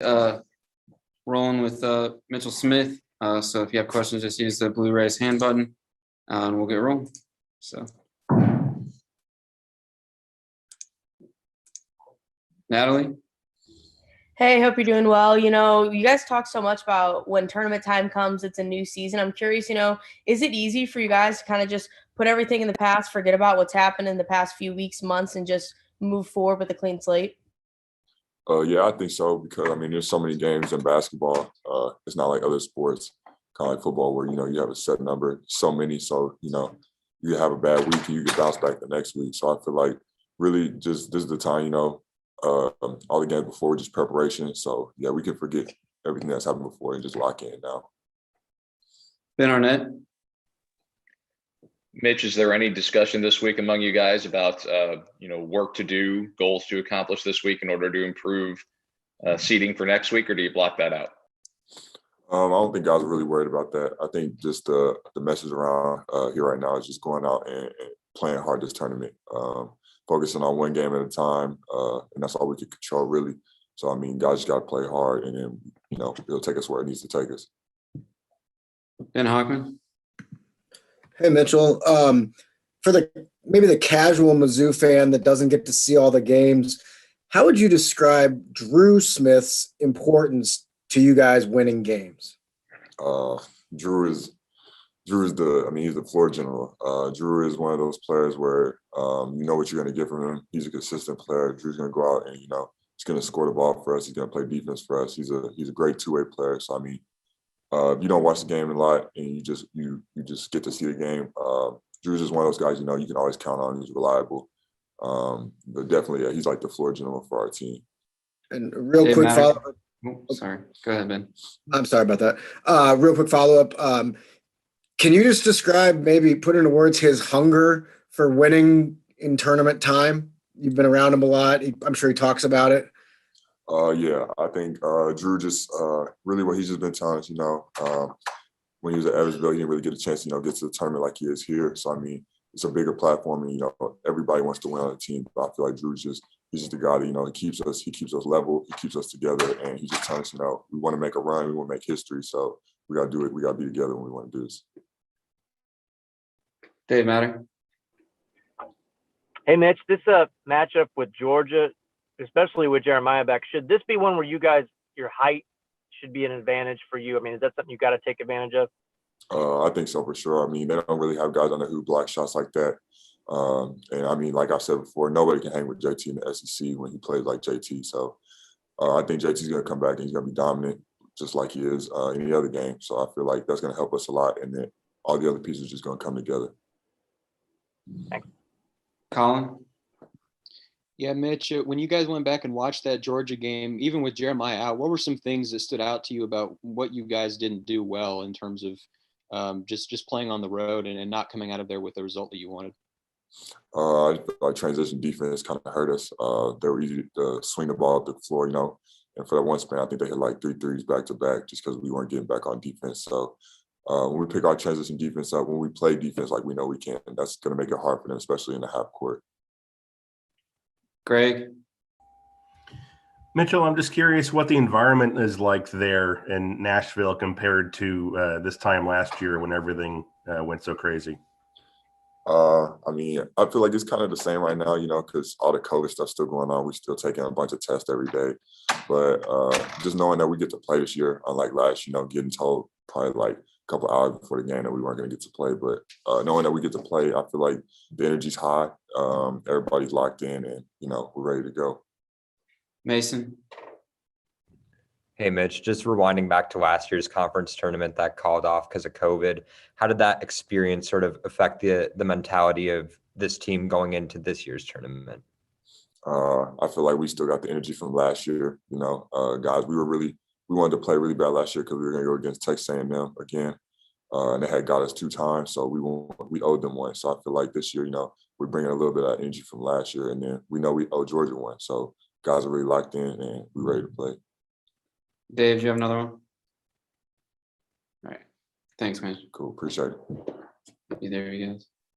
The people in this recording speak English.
uh, rolling with Mitchell Smith. So if you have questions, just use the blue raise hand button, and we'll get rolling. So, Natalie. Hey, hope you're doing well. You guys talk so much about when tournament time comes, it's a new season. I'm curious, is it easy for you guys to kind of just put everything in the past, forget about what's happened in the past few weeks, months, and just move forward with a clean slate? Yeah, I think so because, there's so many games in basketball. It's not like other sports, kind of like football where, you have a set number, so many. So, you have a bad week and you get bounced back the next week. So I feel like really just this is the time, all the games before, just preparation. So, yeah, we can forget everything that's happened before and just lock in now. Ben Arnett. Mitch, is there any discussion this week among you guys about, work to do, goals to accomplish this week in order to improve seeding for next week, or do you block that out? I don't think guys are really worried about that. I think just the message around here right now is just going out and playing hard this tournament, focusing on one game at a time, and that's all we can control, really. So, guys just got to play hard, and then, it'll take us where it needs to take us. Ben Hockman. Hey, Mitchell. For maybe the casual Mizzou fan that doesn't get to see all the games, how would you describe Drew Smith's importance to you guys winning games? Drew is he's the floor general. Drew is one of those players where you know what you're going to get from him. He's a consistent player. Drew's going to go out and he's going to score the ball for us. He's going to play defense for us. He's a great two-way player. So if you don't watch the game a lot and you just get to see the game, Drew's just one of those guys, you can always count on. He's reliable. But definitely, yeah, he's like the floor general for our team. And real quick follow-up. Oh, sorry. Go ahead, Ben. I'm sorry about that. Real quick follow-up. Can you just describe, maybe put into words, his hunger for winning in tournament time? You've been around him a lot. I'm sure he talks about it. Yeah, I think Drew just really what he's just been telling us, when he was at Evansville, he didn't really get a chance to, get to the tournament like he is here. So, it's a bigger platform and, everybody wants to win on the team. But I feel like Drew's he's just the guy that, he keeps us level, he keeps us together, and he's just telling us, we want to make a run, we want to make history. So we got to do it. We got to be together when we want to do this. Dave Matter. Hey, Mitch, this matchup with Georgia, especially with Jeremiah back, should this be one where you guys, your height should be an advantage for you? Is that something you got to take advantage of? I think so for sure. They don't really have guys on there who block shots like that. And like I said before, nobody can hang with JT in the SEC when he plays like JT. So I think JT's going to come back and he's going to be dominant just like he is any other game. So I feel like that's going to help us a lot. And then all the other pieces are just going to come together. Thanks. Colin. Yeah, Mitch, when you guys went back and watched that Georgia game, even with Jeremiah out, what were some things that stood out to you about what you guys didn't do well in terms of just playing on the road and not coming out of there with the result that you wanted? I feel like transition defense kind of hurt us. They were easy to swing the ball up the floor, and for that one span, I think they hit like 3 threes back to back just because we weren't getting back on defense. So when we pick our transition defense up, when we play defense like we know we can, that's going to make it hard for them, especially in the half court. Greg. Mitchell, I'm just curious what the environment is like there in Nashville compared to this time last year when everything went so crazy. I feel like it's kind of the same right now, because all the COVID stuff's still going on. We're still taking a bunch of tests every day. But just knowing that we get to play this year, unlike last, getting told probably like a couple hours before the game that we weren't going to get to play. But knowing that we get to play, I feel like the energy's high. Everybody's locked in and, we're ready to go. Mason. Hey, Mitch, just rewinding back to last year's conference tournament that called off because of COVID. How did that experience sort of affect the mentality of this team going into this year's tournament? I feel like we still got the energy from last year. Guys, we wanted to play really bad last year because we were going to go against Texas A&M again. And they had got us 2 times, so we owed them one. So I feel like this year, we're bringing a little bit of that energy from last year, and then we know we owe Georgia one. So guys are really locked in and we're ready to play. Dave, do you have another one? All right. Thanks, man. Cool. Appreciate it. There he goes.